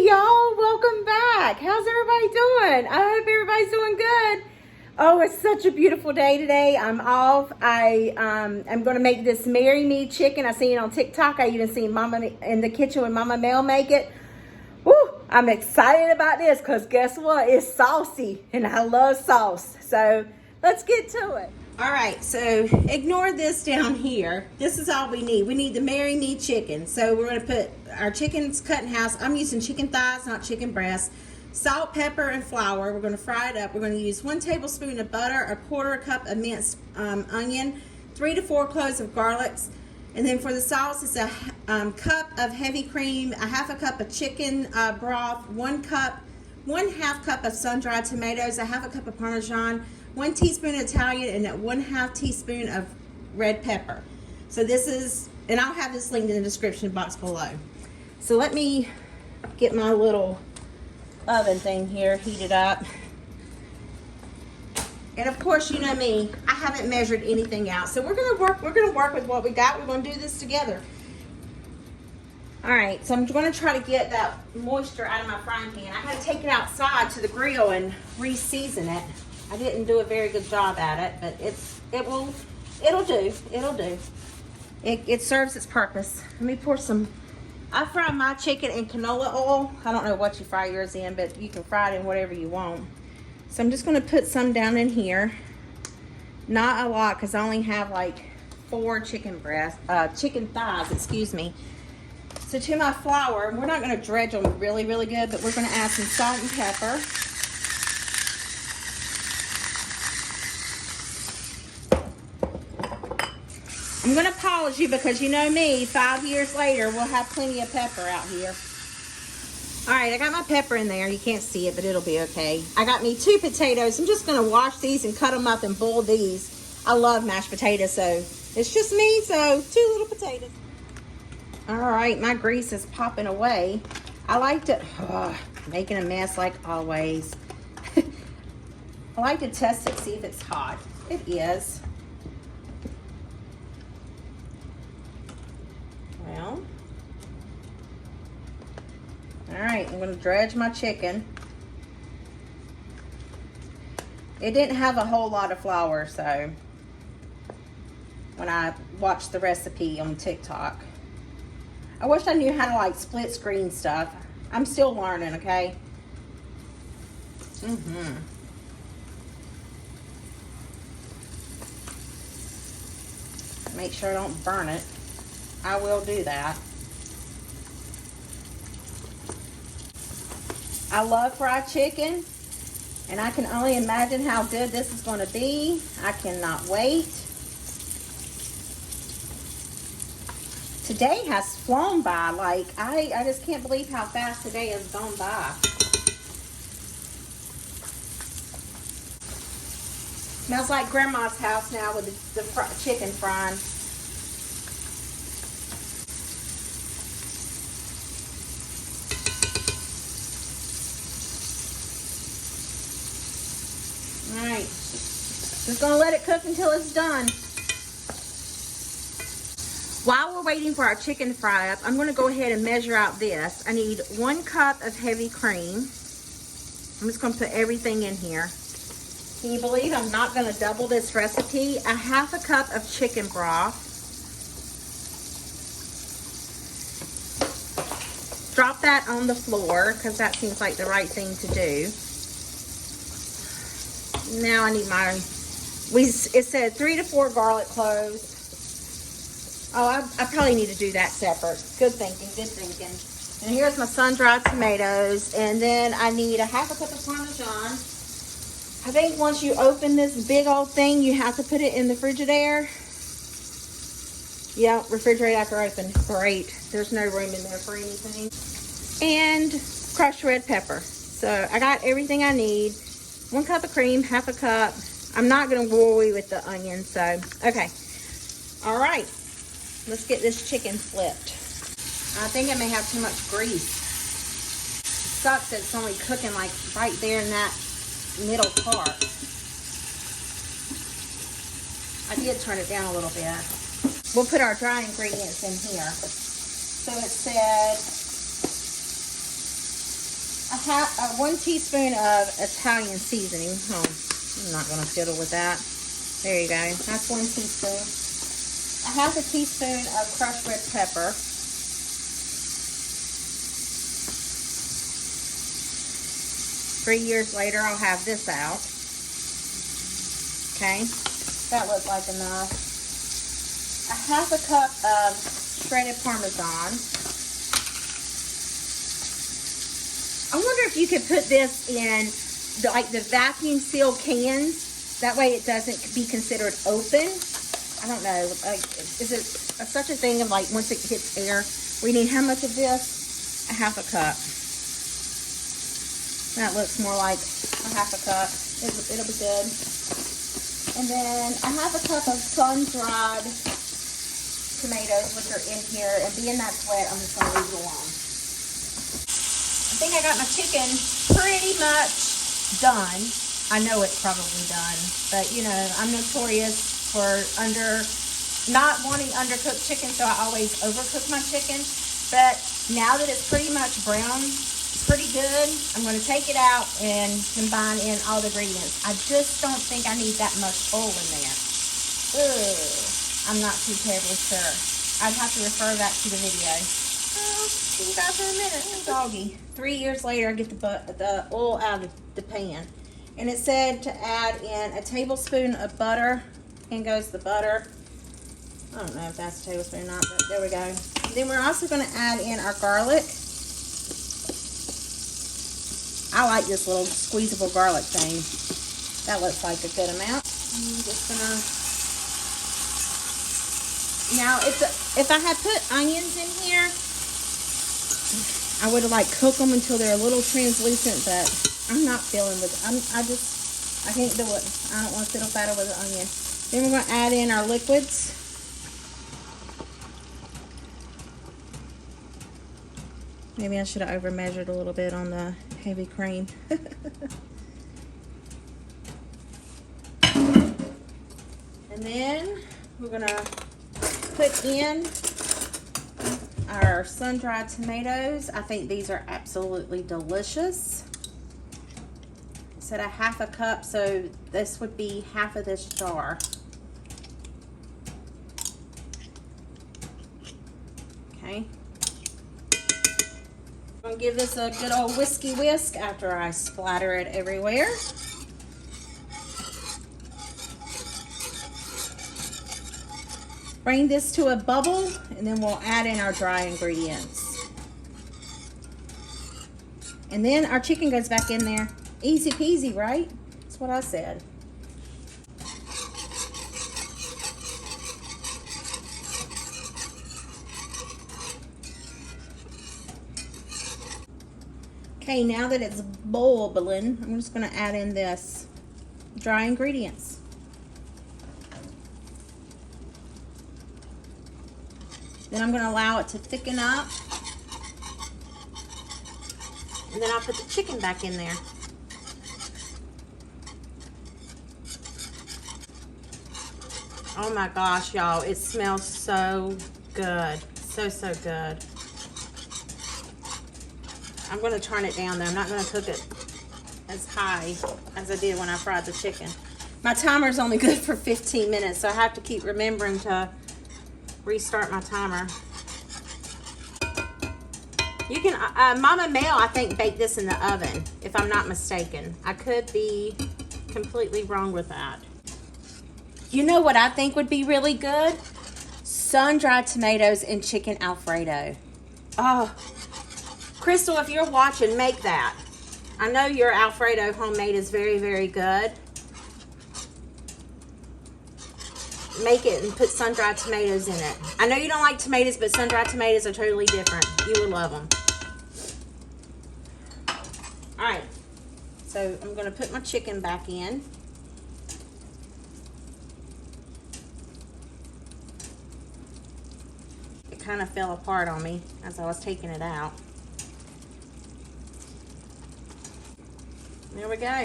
Hey y'all, welcome back. How's everybody doing? I hope everybody's doing good. Oh, it's such a beautiful day today. I'm off. I'm going to make this Marry Me chicken. I seen it on TikTok. I even seen Mama in the kitchen when Mama Mel make it. Woo, I'm excited about this because guess what? It's saucy and I love sauce. So let's get to it. All right, so ignore this down here. This is all we need. We need the Marry Me chicken. So we're going to put our chicken's cut in half. I'm using chicken thighs, not chicken breasts. Salt, pepper, and flour. We're going to fry it up. We're going to use 1 tablespoon of butter, 1/4 cup of minced onion, 3 to 4 cloves of garlic. And then for the sauce, it's a cup of heavy cream, 1/2 cup of chicken broth, 1/2 cup of sun-dried tomatoes, 1/2 cup of Parmesan, 1 teaspoon of Italian, and 1/2 teaspoon of red pepper. So this is, and I'll have this linked in the description box below. So let me get my little oven thing here heated up. And of course, you know me, I haven't measured anything out. So we're gonna work with what we got. We're gonna do this together. All right, so I'm gonna try to get that moisture out of my frying pan. I had to take it outside to the grill and re-season it. I didn't do a very good job at it, but it'll do. It serves its purpose. Let me pour some. I fry my chicken in canola oil. I don't know what you fry yours in, but you can fry it in whatever you want. So I'm just gonna put some down in here. Not a lot, because I only have like 4 chicken thighs, excuse me. So to my flour, we're not gonna dredge them really, really good, but we're gonna add some salt and pepper. I'm gonna pause you because you know me, 5 years later, we'll have plenty of pepper out here. All right, I got my pepper in there. You can't see it, but it'll be okay. I got me 2 potatoes. I'm just gonna wash these and cut them up and boil these. I love mashed potatoes, so it's just me, so 2 little potatoes. All right, my grease is popping away. I like to, making a mess like always. I like to test it, see if it's hot. It is. Well, all right, I'm gonna dredge my chicken. It didn't have a whole lot of flour, so when I watched the recipe on TikTok. I wish I knew how to like split screen stuff. I'm still learning, okay? Make sure I don't burn it. I will do that. I love fried chicken, and I can only imagine how good this is going to be. I cannot wait. Today has flown by. Like, I just can't believe how fast today has gone by. Smells like Grandma's house now with the chicken frying. All right, just gonna let it cook until it's done. While we're waiting for our chicken to fry up, I'm gonna go ahead and measure out this. I need 1 cup of heavy cream. I'm just gonna put everything in here. Can you believe I'm not gonna double this recipe? 1/2 cup of chicken broth. Drop that on the floor because that seems like the right thing to do. Now I need my, it said 3 to 4 garlic cloves. Oh, I probably need to do that separate. Good thinking, good thinking. And here's my sun-dried tomatoes. And then I need 1/2 cup of Parmesan. I think once you open this big old thing, you have to put it in the Frigidaire. Yeah, refrigerate after open. Great. There's no room in there for anything. And crushed red pepper. So I got everything I need. 1 cup of cream, 1/2 cup. I'm not gonna worry with the onions, so, okay. All right, let's get this chicken flipped. I think I may have too much grease. Sucks that it's only cooking like right there in that middle part. I did turn it down a little bit. We'll put our dry ingredients in here. So it said 1 teaspoon of Italian seasoning. Oh, I'm not going to fiddle with that. There you go. That's 1 teaspoon. 1/2 teaspoon of crushed red pepper. Three years later, I'll have this out. Okay, that looks like enough. 1/2 cup of shredded Parmesan. I wonder if you could put this in the vacuum sealed cans. That way it doesn't be considered open. I don't know. Like, is it such a thing of like once it hits air? We need how much of this? 1/2 cup. That looks more like 1/2 cup. It'll be good. And then 1/2 cup of sun-dried tomatoes, which are in here. And being that's wet, I'm just going to leave it alone. I think I got my chicken pretty much done. I know it's probably done, but you know, I'm notorious for not wanting undercooked chicken, so I always overcook my chicken. But now that it's pretty much brown, pretty good, I'm going to take it out and combine in all the ingredients. I just don't think I need that much oil in there. Ugh, I'm not too terribly sure. I'd have to refer back to the video. See you guys in a minute. Doggy. 3 years later, I get the oil out of the pan. And it said to add in a tablespoon of butter. In goes the butter. I don't know if that's a tablespoon or not, but there we go. Then we're also going to add in our garlic. I like this little squeezable garlic thing. That looks like a good amount. I'm just gonna... Now, if I had put onions in here, I would have like cooked them until they're a little translucent, but I'm not feeling with it. I can't do it. I don't want to fiddle faddle with the onion. Then we're going to add in our liquids. Maybe I should have over measured a little bit on the heavy cream. And then we're gonna put in our sun-dried tomatoes. I think these are absolutely delicious. I said 1/2 cup, so this would be half of this jar. Okay. I'm gonna give this a good old whiskey whisk after I splatter it everywhere. Bring this to a bubble, and then we'll add in our dry ingredients. And then our chicken goes back in there. Easy peasy, right? That's what I said. Okay, now that it's bubbling, I'm just going to add in this dry ingredients. Then I'm going to allow it to thicken up. And then I'll put the chicken back in there. Oh my gosh, y'all, it smells so good. So, so good. I'm going to turn it down though. I'm not going to cook it as high as I did when I fried the chicken. My timer is only good for 15 minutes, so I have to keep remembering to restart my timer. You can, Mama Mel, I think, baked this in the oven, if I'm not mistaken. I could be completely wrong with that. You know what I think would be really good? Sun-dried tomatoes and chicken Alfredo. Oh, Crystal, if you're watching, make that. I know your Alfredo homemade is very, very good. Make it and put sun-dried tomatoes in it. I know you don't like tomatoes, but sun-dried tomatoes are totally different. You would love them. All right, so I'm going to put my chicken back in. It kind of fell apart on me as I was taking it out. There we go.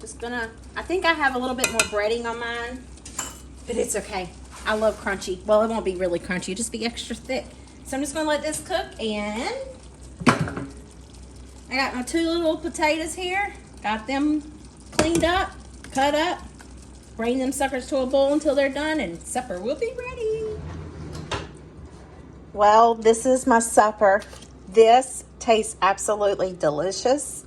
Just gonna, I think I have a little bit more breading on mine, but it's okay. I love crunchy. Well, it won't be really crunchy, it'll just be extra thick. So I'm just gonna let this cook, and I'm gonna put my chicken back in. It kind of fell apart on me as I was taking it out. There we go. Just gonna, I think I have a little bit more breading on mine, but it's okay. I love crunchy. Well, it won't be really crunchy, it'll just be extra thick. So I'm just gonna let this cook, and I got my 2 little potatoes here. Got them cleaned up, cut up. Bring them suckers to a boil until they're done and supper will be ready. Well, this is my supper. This tastes absolutely delicious.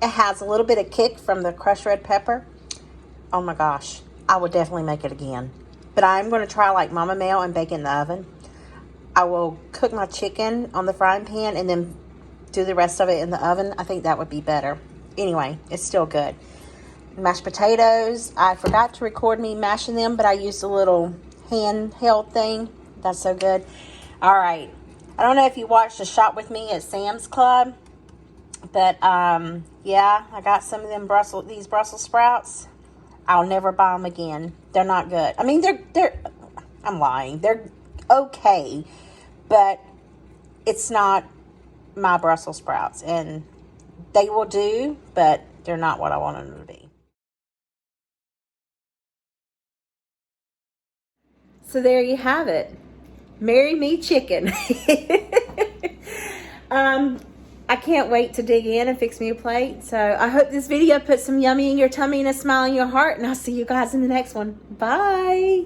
It has a little bit of kick from the crushed red pepper. Oh my gosh, I will definitely make it again. But I'm going to try like Mama Mel and bake it in the oven. I will cook my chicken on the frying pan and then do the rest of it in the oven. I think that would be better. Anyway, it's still good. Mashed potatoes. I forgot to record me mashing them, but I used a little handheld thing. That's so good. All right. I don't know if you watched a shop with me at Sam's Club, but yeah, I got some of them these Brussels sprouts. I'll never buy them again. They're not good. I mean, I'm lying. They're okay, but it's not my Brussels sprouts, and they will do, but they're not what I want them to be. So there you have it. Marry me chicken. I can't wait to dig in and fix me a plate. So I hope this video puts some yummy in your tummy and a smile in your heart. And I'll see you guys in the next one. Bye.